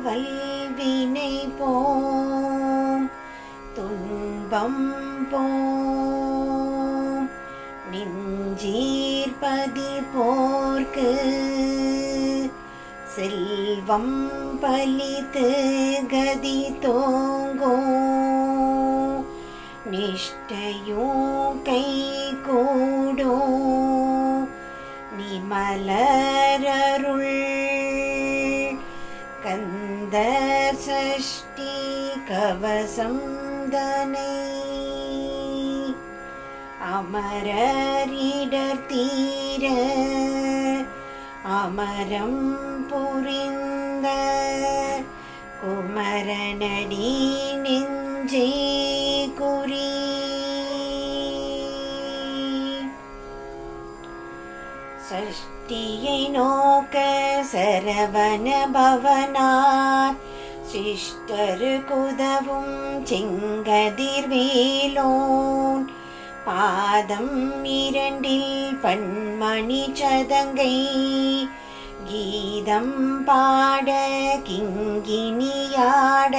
வல்வினை போம் துன்பம் போம் நெஞ்சீர்பதி போர்க்கு செல்வம் பலித்து கதி தோங்கோ நிஷ்டையும் கை கூடோ நிமலரருள் கந்த சஷ்டி கவசம் தனை அமரரிடர் தீர அமரம் புரிந்த குமரனடி நெஞ்சே குறி சஷ்டியை நோக்க சரவண பவனார் சிஷ்டரு குதவும் செங்கதிர்வேலோன் பாதம் இரண்டில் பன்மணி சதங்கை கீதம் பாட கிங்கினியாட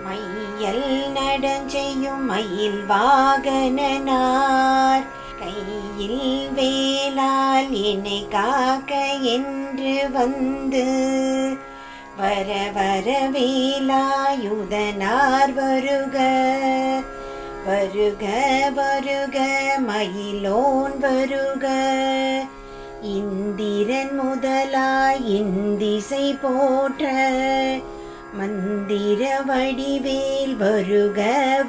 மையல் நடஞ்செய்யும் மயில் வாகனனார் கையில் வேலால் என்னை காக்க என்று வந்து வர வர வேலாயுதனார் வருக வருக வருக மயிலோன் வருக இந்திரன் முதலாய் இந்திசை போற்ற மந்திர வடிவேல் வருக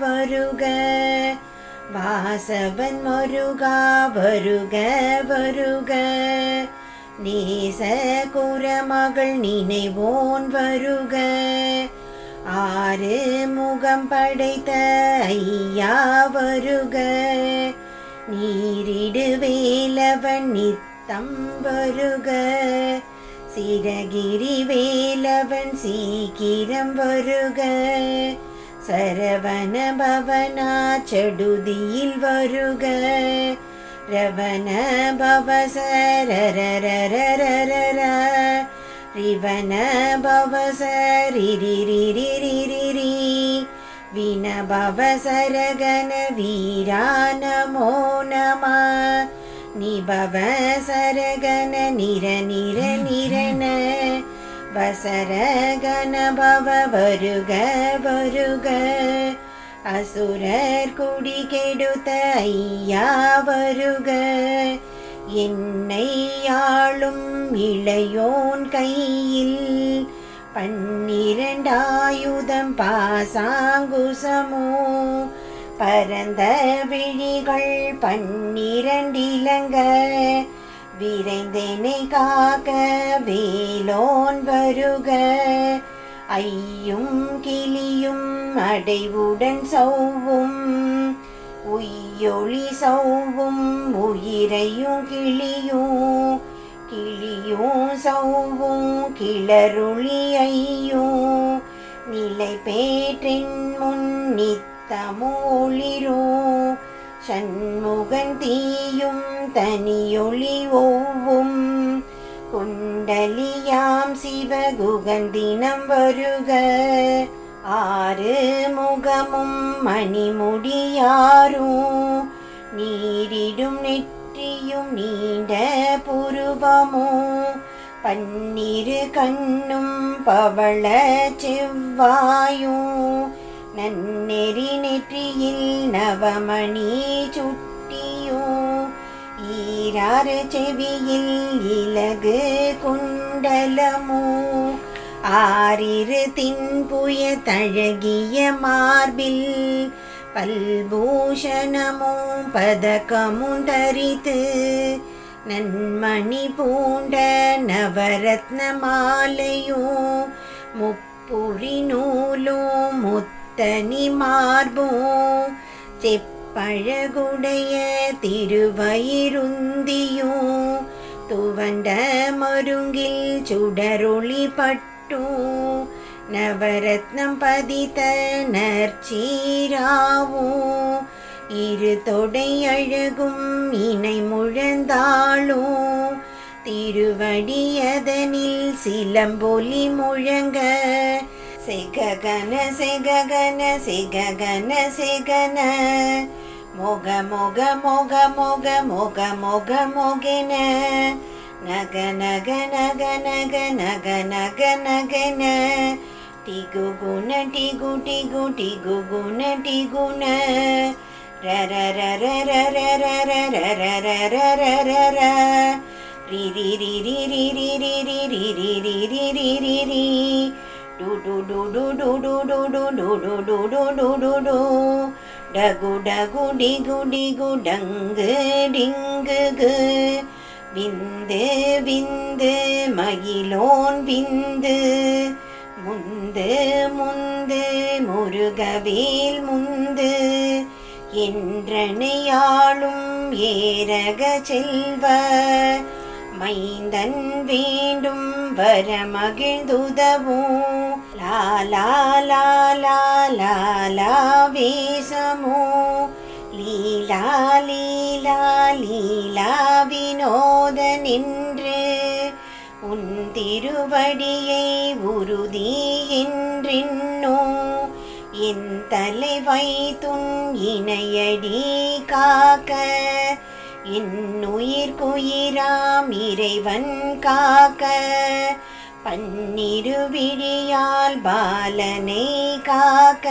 வருக வாசவன் மருகா வருக வருக நேச குரமகள் நினைவோன் வருக ஆறு முகம் படைத்த ஐயா வருக நீரிடு வேலவன் நித்தம் வருக சிரகிரி வேலவன் சீக்கிரம் வருக சரவண பவனா சடுதியில் வருக ரவண பவசரரரரரர ரிவண பவசரிரிரிரிரிரி வின பவசரகன வீரா நமோ நம நிபவ சரகன நிர நிர நிரண வசரகன பவ வருக வருக அசுரர் குடி கெடுத்த ஐயா வருக என்னை ஆளும் இளையோன் கையில் 12 ஆயுதம் பாசாங்குசமோ பரந்த விழிகள் 12 இலங்க விரைந்தெனை காக்க வேலோன் வருக ஐயும் கிளியும் அடைவுடன் சௌவும் உய்யொளி சௌவும் உயிரையும் கிளியும் கிளியும் சௌவும் கிளருளி ஐயும் நிலை பேற்றின் முன் நித்தமோ ஒளிரும் சண்முகன் தீயும் தனியொளி ஓவும் குண்டலியாம் சிவகுகன் தினம் வருக ஆறு முகமும் மணிமுடியாரும் நீரிடும் நெற்றியும் நீண்ட புருவமும் 12 கண்ணும் பவள செவ்வாயும் நன்னெறி நெற்றியில் நவமணி சுட்டியும் ஈராறு செவியில் இலகு குண்டலமோ ஆறிரு தின்புய தழகிய மார்பில் பல்பூஷணமும் பதக்கமும் தரித்து நன்மணி பூண்ட நவரத்ன மாலையும் முப்புரி நூலும் முத்தனி மார்பும் செப்பழகுடைய திருவயிருந்தியும் துவண்ட மருங்கில் சுடரொளி பட்டும் நவரத்னம் பதித்த நற்சீராவும் இரு தொடை அழகும் இணை முழந்தாளும் திருவடியதனில் சிலம்பொலி முழங்க செககன செககன செககன செகன மொக மொக மொக மொக மொக மொக மொகென நக நக நக நக நக நக நகன டிகு குண டிகு டிகு டிகு குண டிகுண ர ர ர ர ர ர ர ர ர ர ர ர ர ர ரி ரி ரி ரி ரி ரி ரி ரி ரி ரி ரி ரி ரி ரி ரி டு டு டு டு டு டு டு டு டு டு டு டு டு டு டு டகு டகு டிகு டிகு டங்கு டிங்கு கு விந்து விந்து மயிலோன் விந்து முந்து முந்து முருகவேல் முந்து என்றனையாளும் ஏரக செல்வ மைந்தன் வேண்டும் வரமகிழ்ந்துதவும் லாலா லாலா லாலா வேசமோ லீலா லீலா லீலா வினோத நின்று உன் திருவடியை உறுதி என்றின்னோ என் தலைவை துன் இணையடி காக்க இன்னுயிர்க்குயிராம் இறைவன் காக்க பன்னிருவிழியால் பாலனை காக்க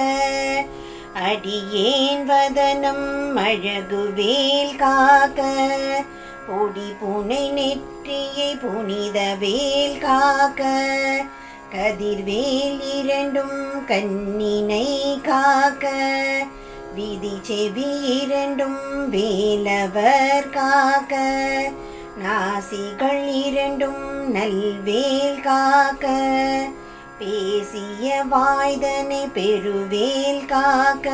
அடியேன் வதனம் அழகுவேல் காக்க பொடி புனை நெற்றியை புனித வேல் காக்க கதிர்வேல் இரண்டும் கண்ணினை காக்க விதி செவி இரண்டும் வேலவர் காக்க நாசிகள் இரண்டும் நல்வேல் காக்க பேசிய வாய்தனை பெருவேல் காக்க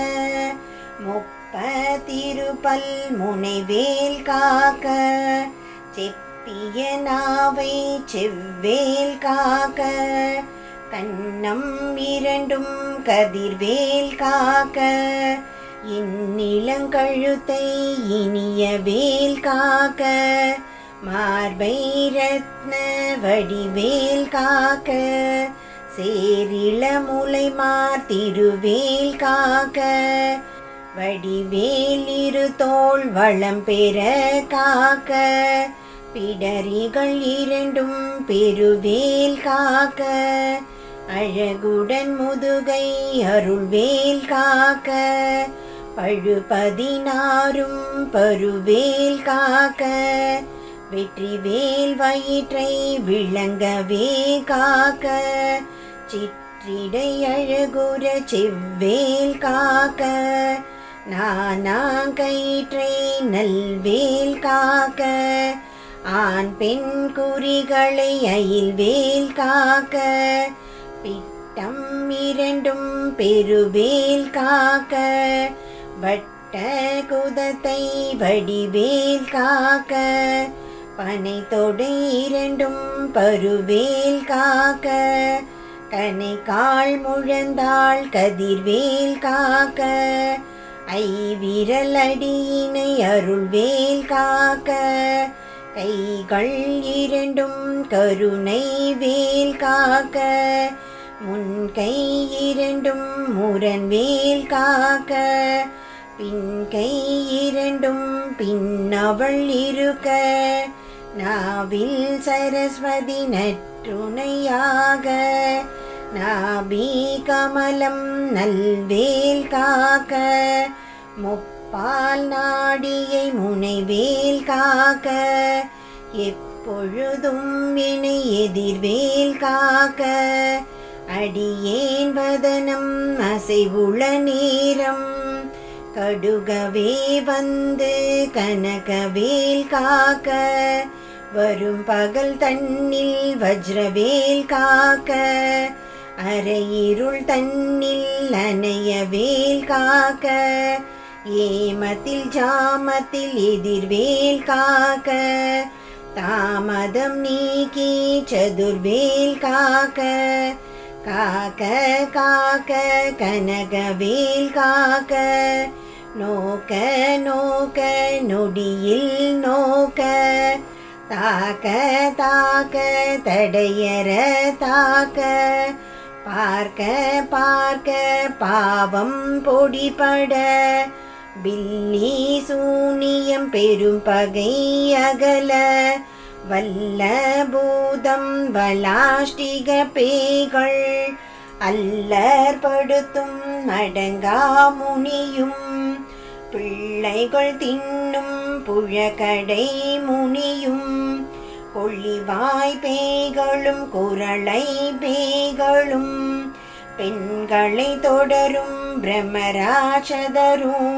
முப்பத்திருப்பல் முனைவேல் காக்க செப்பிய நாவை செவ்வேல் காக்க கண்ணம் இரண்டும் கதிர்வேல் காக்க இந்நிலங்கழுத்தை இனிய வேல் காக்க மார்பை ரத்ன வடிவேல் காக்க சேரிள முலைமார் திருவேல் காக்க வடிவேல் இரு தோள் வளம் பெற காக்க பிடரிகள் இரண்டும் பெருவேல் காக்க அழகுடன் முதுகை அருள்வேல் காக்க பழுபதினாரும் பருவேல் காக்க வெற்றிவேல் வயிற்றை விளங்கவே காக்க சிற்றிடை அழகுற செவ்வேல் காக்க நானாங்கயிற்றை நல்வேல் காக்க ஆண் பெண் குறிகளை அயில்வேல் காக்க பிட்டம் இரண்டும் பெருவேல் காக்க வட்ட குதத்தை வடிவேல் காக்க பனை தொடை இரண்டும் பருவேல் காக்க கனை கால் முழந்தாள் கதிர்வேல் காக்க ஐவிரல் அடியினை அருள்வேல் காக்க கைகள் இரண்டும் கருணை வேல் காக்க முன்கை இரண்டும் முரண்வேல் காக்க பின்கை இரண்டும் பின்னவள் இருக்க நாவில் சரஸ்வதி நற்றுணையாக நாபி கமலம் நல்வேல் காக்க முப்பால் நாடியை முனைவேல் காக்க எப்பொழுதும் என்னை எதிர்வேல் காக்க அடியேன் வதனம் அசைவுள நேரம் கடுகவே வந்து கனகவேல் காக்க வரும் பகல் தன்னில் வஜ்ரவேல் காக்க அரையிருள் தன்னில் அணையவேல் காக்க ஏமத்தில் ஜாமத்தில் எதிர்வேல் காக்க தாமதம் நீக்கி சதுர்வேல் காக்க காக்க காக்க கனகவேல் காக்க நோக்க நோக்க நொடியில் நோக்க தாக்க தாக்க தடையற தாக்க பார்க்க பார்க்க பாவம் பொடிபட பில்லி சூனியம் பெரும் பகை அகல வல்ல பூதம் வலாஷ்டிக பேய்கள் அல்லற்படுத்தும் அடங்கா முனியும் பிள்ளைகள் தின்னும் புழக்கடை முனியும் கொள்ளிவாய் பேய்களும் குரளை பேய்களும் பெண்களை தொடரும் பிரம்மராட்சதரும்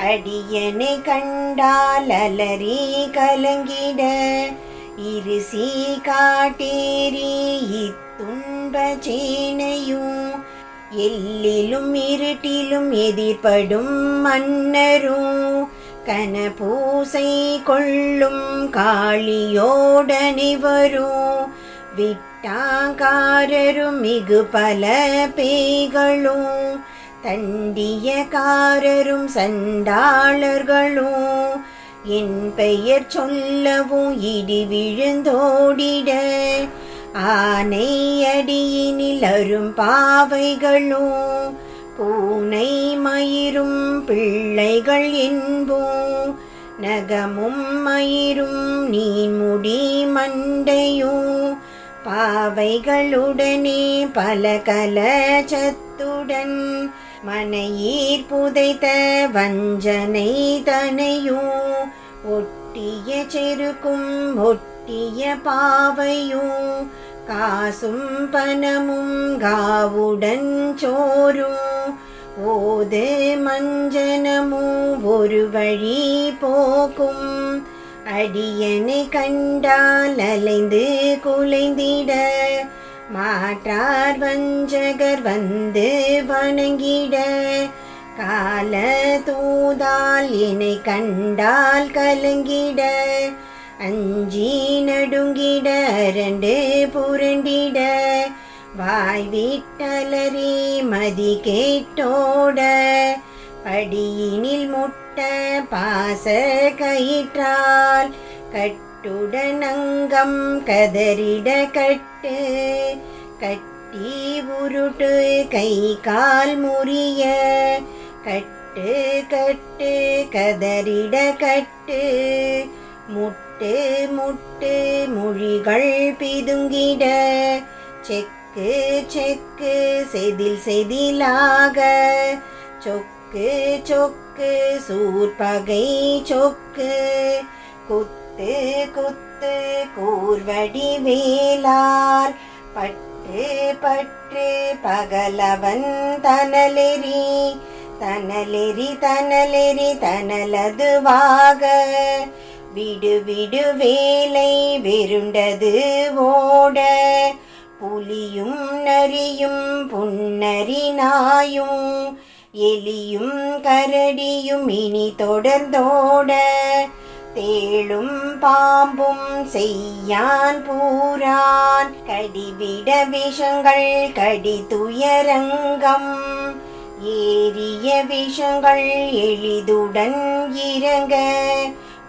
அடியனை கண்டால் அலறி கலங்கிட இருசி காட்டேரி இத்துன்ப சேனையும் எல்லிலும் இருட்டிலும் எதிர்படும் மன்னரும் கனபூசை கொள்ளும் காளியோடனை வரும் விட்டாங்காரரும் மிகு பல பேய்களும் தண்டியக்காரரும் சண்டாளர்களும் என் பெயர் சொல்லவும் இடி விழுந்தோடிட ஆனை அடியினில் அரும் பாவைகளும் பூனை மயிரும் பிள்ளைகள் என்போம் நகமும் மயிரும் நீன்முடி மண்டையும் பாவைகளுடனே பல கலச்சத்துடன் மனையீர் புதைத்த வஞ்சனை தனையும் ஒட்டிய செருக்கும் ஒட்டிய பாவையும் காசும் பணமும் காவுடன் சோரும் ஓது மஞ்சனமும் ஒரு வழி போக்கும் அடியனை கண்டால் அலைந்து குலைந்திட மாற்றார் வஞ்சகர் வந்து வணங்கிட கால தூதால் என்னை கண்டால் கலங்கிட அஞ்சி நடுங்கிட அரண்டு புரண்டிட வாய் விட்டலறி மதி கேட்டோட படியினில் முட்ட பாச கயிற்றால் கட்டுடனங்கம் கதறிட கட்டு கட்டி உருட்டு கை கால் முறிய கட்டு கட்டு கதறிட கட்டு முட்டு முட்டு மொழிகள் பிதுங்கிட செக்கு செக்கு செதில் செதிலாக சொக்கு சொக்கு சூர்பகை சொக்கு குத்து குத்து கூர்வடி வேலார் பட்டு பட்டு பகலவன் தனலெறி தனலெறி தனலெறி தனலதுவாக விடு விடு வேலை வெருண்டது ஓட புலியும் நரியும் புன்னரி நாயும் எலியும் கரடியும் இனி தொடர்ந்தோட தேளும் பாம்பும் செய்யான் பூரான் கடிவிட விஷங்கள் கடி துயரங்கம் ஏறிய விஷங்கள் எளிதுடன் இறங்க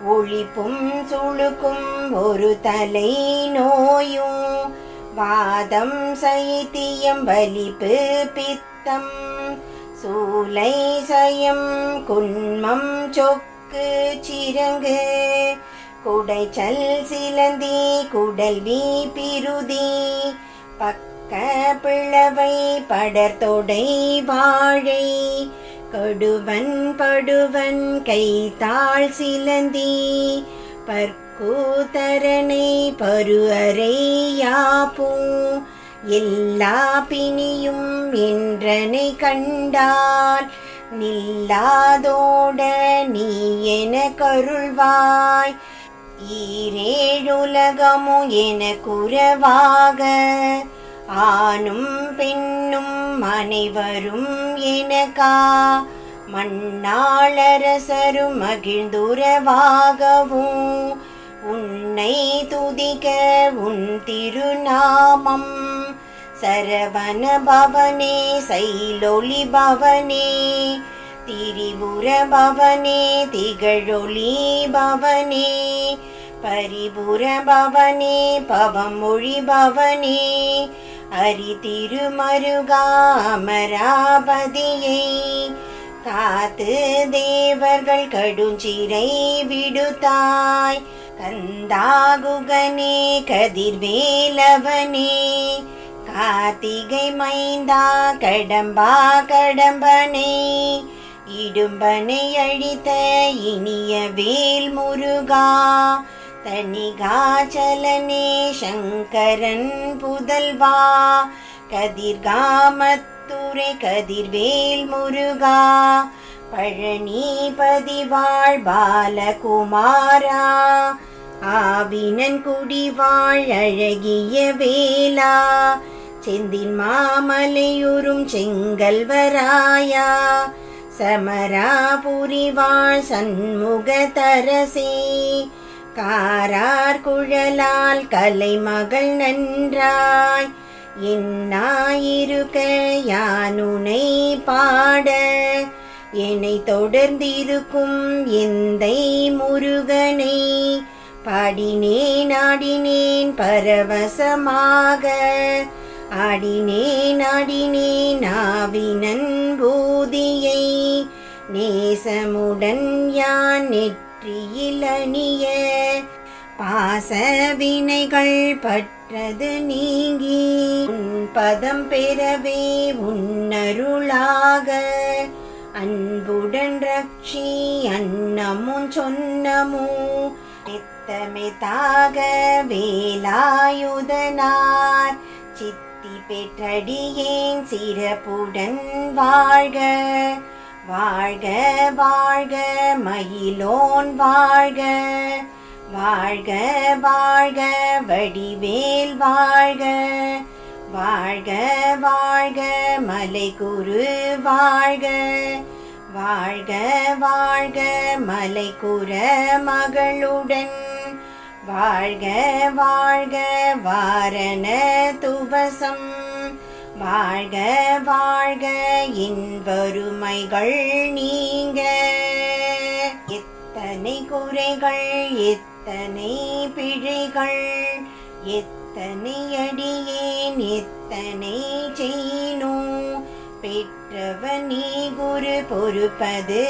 ஒளிப்பும் சுழுக்கும் ஒரு தலை நோயும் வாதம் சைத்தியம் வலிப்பு பித்தம் சூலை சயம் குன்மம் சொக்கு சிரங்கு குடைச்சல் சிலந்தி குடல்வி பிருதி பக்க பிளவை படர்தொடை வாழை கடுவன் படுவன் கைத்தாள் சிலந்தி பற்கூதரனை பரு அறை யாப்பும் எல்லா பிணியும் என்றனை கண்டால் நில்லாதோட நீ என கருள்வாய் ஈரேழுலகமும் என குறவாக ஆணும் பெண்ணும் அனைவரும் எனக்கா மண்ணாளரசரும் மகிழ்ந்துறவாகவும் உன்னை துதிக்க உன் திருநாமம் சரவண பவனே சைலொளி பவனே திரிபுர பவனே திகழொளி பவனே பரிபுர பவனே பவம் மொழிபவனே அரி திருமருகா அமராவதியை காத்து தேவர்கள் கடுஞ்சிறை விடுத்தாய் கந்தாகுகனே கதிர்வேலவனே கார்த்திகை மைந்தா கடம்பா கடம்பனை இடும்பனை அழித்த இனிய வேல் முருகா தனிகாச்சலனே சங்கரன் புதல்வா கதிர்காமத்துரை கதிர்வேல் முருகா பழனி பதிவாழ் பாலகுமாரா ஆவினன் குடிவாழ் அழகிய வேலா செந்தின் மாமலையுறும் செங்கல்வராயா சமராபுரிவாழ் சண்முகதரசே காரார் குழலால் கலைமகள் நன்றாய் என்னாயிருக்க யானுனை பாட என்னை தொடர்ந்திருக்கும் எந்தை முருகனை பாடினேன் ஆடினேன் பரவசமாக ஆடினேன் ஆடினேன் ஆவினன் பூதியை நேசமுடன் யான் நெற்றியில் அணிய பாச வினைகள் பற்றது நீங்கி உன் பதம் பெறவே உன்னருளாக அன்புடன் ரட்சி அன்னமும் சொன்னமும் நித்தமெதாக வேலாயுதனார் சித்தி பெற்றடியேன் சிறப்புடன் வாழ்க வாழ்க வாழ்க மயிலோன் வாழ்க வாழ்க வாழ்க வடிவேல் வாழ்க வாழ்க வாழ்க மலைக்குரு வாழ்க வாழ்க வாழ்க மலைக்குற மகளுடன் வாழ்க வாழ்க வாரண துவசம் வாழ்க வாழ்க என் வறுமைகள் நீங்க எத்தனை குறைகள் எத்தனை பிழைகள் எத்தனை அடியேன் எத்தனை செய்யணும் பெற்றவன் நீ குரு பொறுப்பது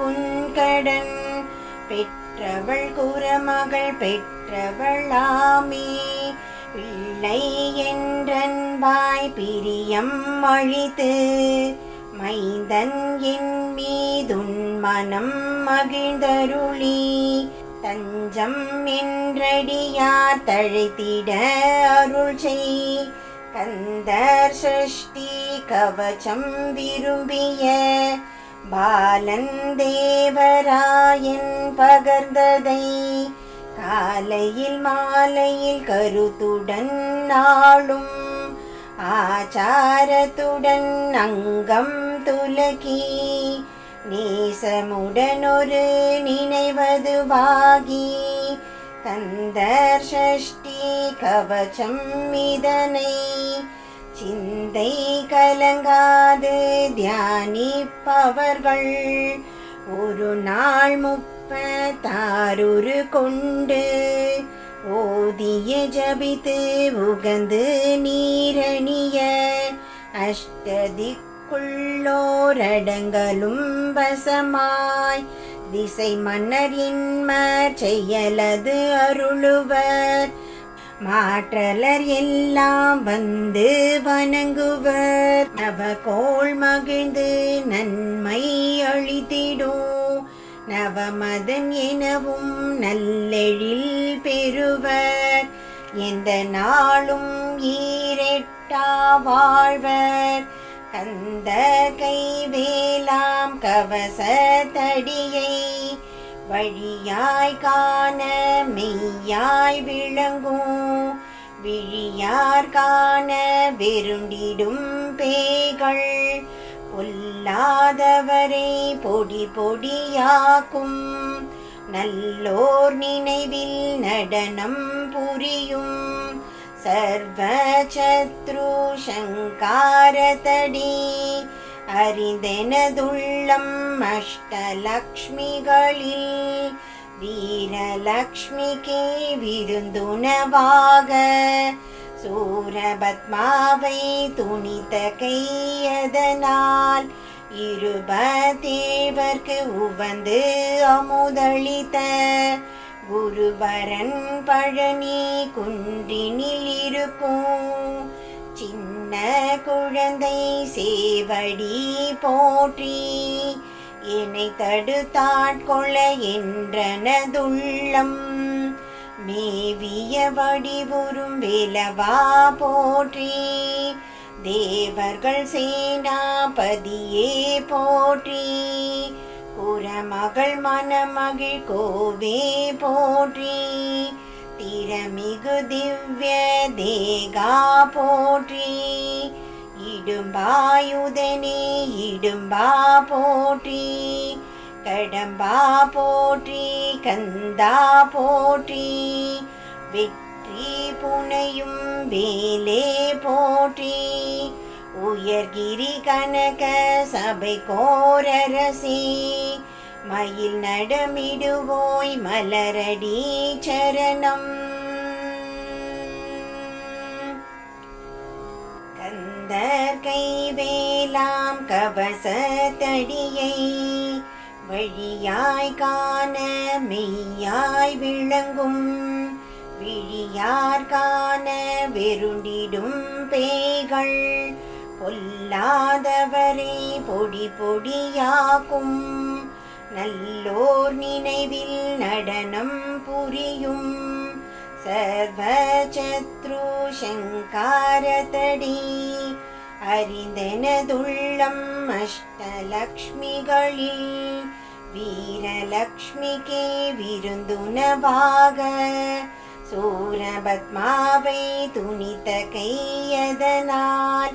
உன் கடன் பெற்றவள் குறமகள் பெற்றவளாமே பிள்ளை என்றன்பாய் பிரியம் அழித்து மைந்தன் என் மீதுன் மனம் மகிழ்ந்தருளி தஞ்சம் என்றடியார் தழைத்திட அருள் செய் கந்தர் சஷ்டி கவசம் விரும்பிய பாலன் தேவராயன் பகர்ந்ததை காலையில் மாலையில் கருத்துடன் நாளும் ஆச்சாரத்துடன் அங்கம் துலகி நேசமுடன் ஒரு நினைவதுவாகி கந்தர் சஷ்டி கவசம் இதனை சிந்தை கலங்காது தியானிப்பவர்கள் ஒரு நாள் 36 கொண்டு ஓதிய ஜபித்து உகந்து நீரணிய அஷ்டதிக்குள்ளோரடங்களும் வசமாய் திசை மன்னர் இன்மர் செயலது அருளுவர் மாற்றலர் எல்லாம் வந்து வணங்குவர் நவகோள் மகிழ்ந்து நன்மை அளித்திடும் நவமதன் எனவும் நல்லெழில் பெறுவர் எந்த நாளும் ஈரெட்டா வாழ்வர் கந்த கைவேலாம் கவச தடியை வழியாய் காண மெய்யாய் விளங்கும் விழியார் காண வெருண்டிடும் பேய்கள் பொல்லாதவரை பொடி பொடியாக்கும் நல்லோர் நினைவில் நடனம் புரியும் சர்வ சத்ரு சங்காரதடி அறிந்தெனதுள்ளம் அஷ்டலக்ஷ்மிகளில் வீரலக்ஷ்மிக்கே விருந்துணவாக சூரபத்மாவை துணித்த கையதனால் இருபதேவர்க்கு உவந்து அமுதளித்த குருபரன் பழனி குன்றினில் இருக்கும் சின்ன குழந்தை சேவடி போற்றி என்னை தடுத்தாட்கொள்ள என்றனதுள்ளம் மேவிய வடிவுறும் வேலவா போற்றி தேவர்கள் சேனாபதியே போற்றி குரமகள் மணமகிழ் கோவே போற்றி திறமிகு திவ்ய தேகா போற்றி இடும்பாயுதனே இடும்பா போற்றி கடம்பா போற்றி கந்தா போற்றி வெற்றி புனையும் வேலே போற்றி உயர்கிரி கனக சபை கோரரசி மயில் நடமிடுவோய் மலரடி சரணம் கந்தர் கைவேலாம் கவசத்தடியை வழியாய் காண மெய்யாய் விளங்கும் விழியார் காண வெருண்டிடும் பேய்கள் பொல்லாதவரை பொடி பொடியாக்கும் நல்லோர் நினைவில் நடனம் புரியும் சர்வசத்ரு சங்காரதடி அறிந்தனதுள்ளம் அஷ்டலக்ஷ்மிகளில் வீரலக்ஷ்மிக்கே விருந்துணவாக சூரபத்மாவை துணித்த கையதனால்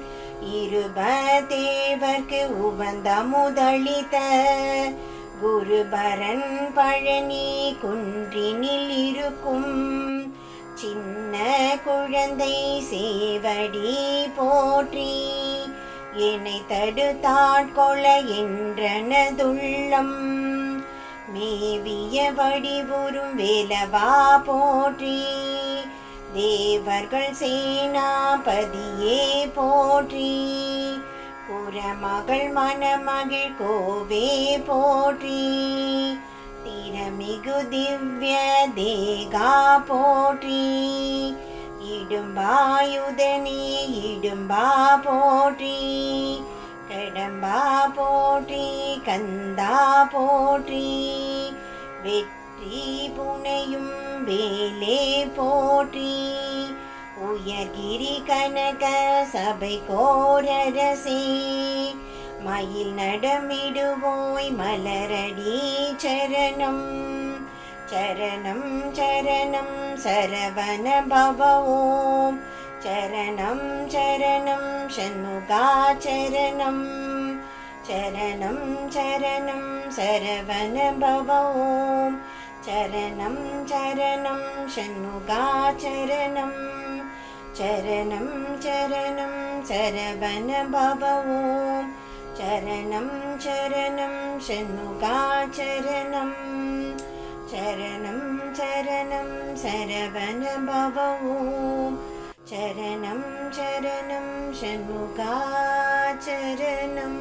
இருபதேவர்க்கு உவந்த முதளித்த குருபரன் பழனி குன்றினில் இருக்கும் சின்ன குழந்தை சேவடி போற்றி என்னை தடுத்தாட்கொள்ள என்றனதுள்ளம் மேவிய வடிவுறும் வேலவா போற்றி தேவர்கள் சேனாபதியே போற்றி குரமகள் மணமகிழ் கோவே போற்றி திறமிகு திவ்ய தேகா போற்றி இடும்பாயுதனே இடும்பா போற்றி கடம்பா போற்றி கந்தா போற்றி வெற்றி புனையும் வேலே போற்றி உயர்கிரி கனக சபை கோரரசே மயில் நடமிடுவோய் மலரடி சரணம் சரணம் சரணம் சரவண பவ ஓம் சரணம் சரணம் ஷண்முகா சரணம் சரணம் சரணம் சரவண பவ ஓம் சரணம் சரணம் ஷண்முகா சரணம் சரணம் சரணம் சரவண பவ ஓம் சரணம் சரணம் ஷண்முகா சரணம் சரணம் சரணம் சரவண பவ ஓம் சரணம் சரணம் ஷண்முகா சரணம்.